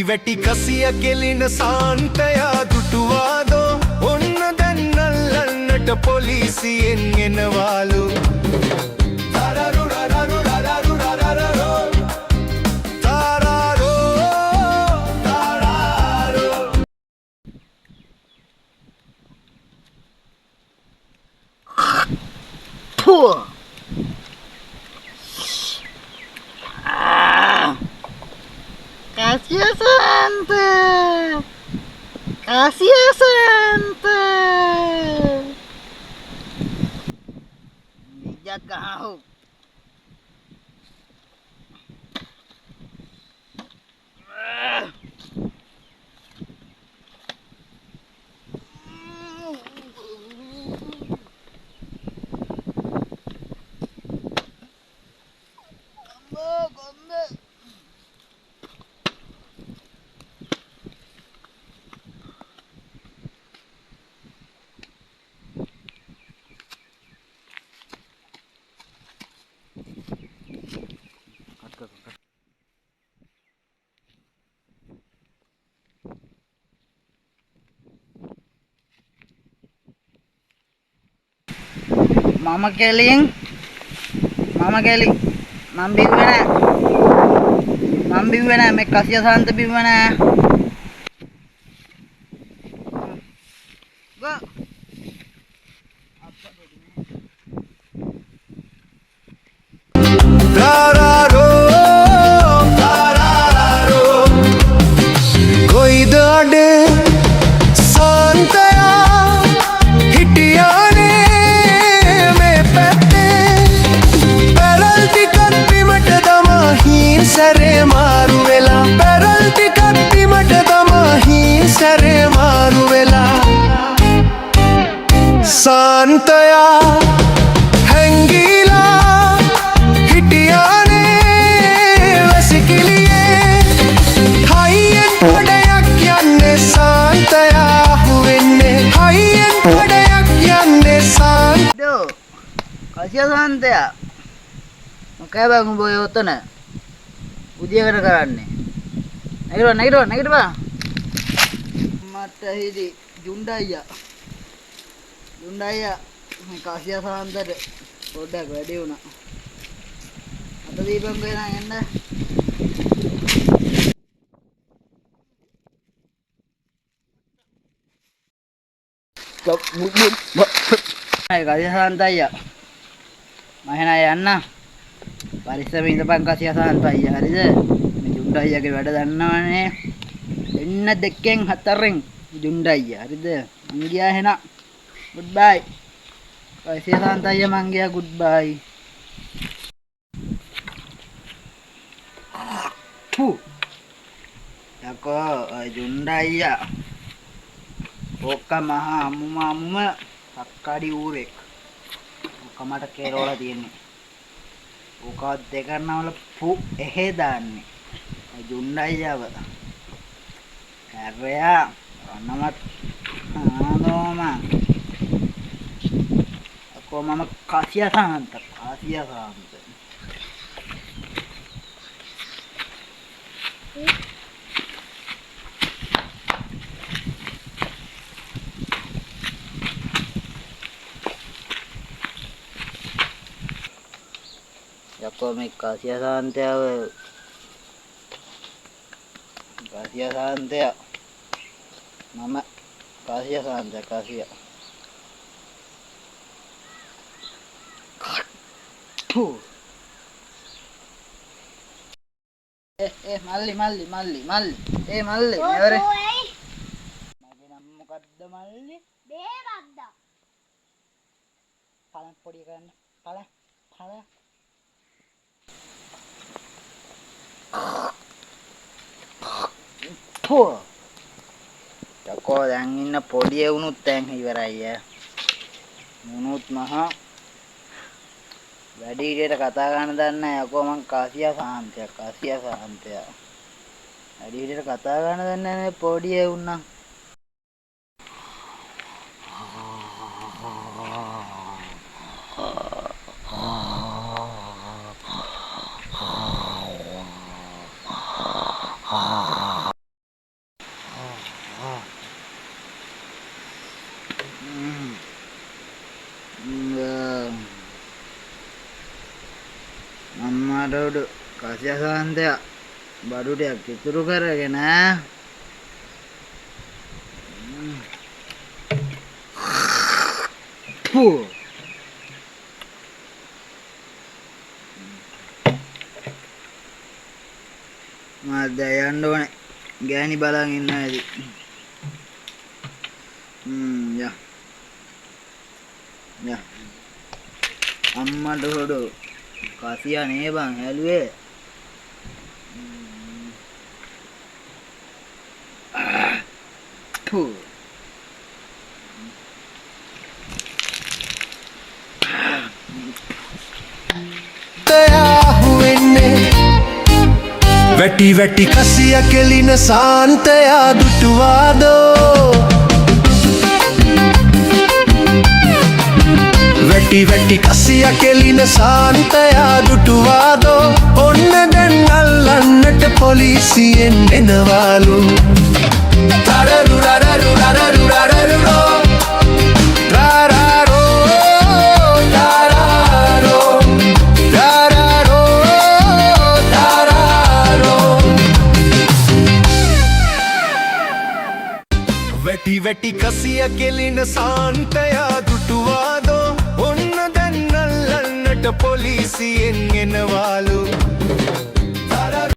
වැටි කසිය කෙලින සාන්තයා දුටුවාදෝ ඔන්න දැන් අල්ලන්නට පොලිසියෙන් එනවාලු Kasih Santa. Kasih Santa. Bijak kau. Mama Keling, Mam biwana, me kasih Santa biwana. Go. Santaya hangila hitiyane vasikiliye hayyen padayak yanne Santaya huwenne hayyen padayak yanne Do kasih Santa. Makanya bang boy otona ujian kena karanne. Naik bang. Mata hidi Jundaya. Jundaya kasih Santa deh. Udah gue di una. Atau di bang gue nangin dah. Kasih Santa ya. Main ayah na. Parisame ඉඳපන් කසිය සහන්ත අයියා හරිද මේ ජුණ්ඩ අයියාගේ වැඩ දන්නවනේ එන්න දෙකෙන් හතරෙන් ජුණ්ඩ අයියා හරිද මං ගියා එහෙනම් good bye කසිය සහන්ත අයියා මං ගියා good bye යකෝ ජුණ්ඩ අයියා ඕක මහා අම්මුම සක්කාඩි ඌරෙක් ඕක මට කෙරෝලා තියෙන්නේ ඕක දෙකනවල පු එහෙ දාන්නේ ජුණ්ඩ අයියාව හැරයා අනමත් ආනෝම අකෝ මම කසිය සහන්ත Yako me kasih Santa mama kasih Santa malli malli ఎవరే මගේ නම මොකද්ද මල්ලි දේවද්ද පලක් පොඩි කරන්න පල යකෝ දැන් ඉන්න පොඩිය වුණුත් දැන් ඉවරයි මුණුත් මහා වැඩි විදියට කතා ගන්න දන්නේ නැහැ යකෝ මං කාසියා සාන්තයක් වැඩි විදියට කතා ගන්න දන්නේ නැහැ පොඩිය වුණා උඩ කසියසන්තය බඩු ටිකක් ඉතුරු කරගෙන මම දැන් යන්න ඕනේ ගෑණි බලන් ඉන්න ඇති යා අම්මට හොඩ කසියා නේ බං හැලුවේ වැටි වැටි කසිය කෙලින සාන්තයා දුටුවාදෝ වැටි වැටි කසිය කෙලින සාන්තයා දුටුවාදෝ ඔන්න දැන් අල්ලන්නට පොලිසියෙන් එනවාලු තරරු රරරු රරරු රරරුරෝ වැටි වැටි කසිය කෙලින සාන්තයා දුටුවාදෝ ඔන්න දැන් අල්ලන්නට පොලිසියෙන් එනවාලු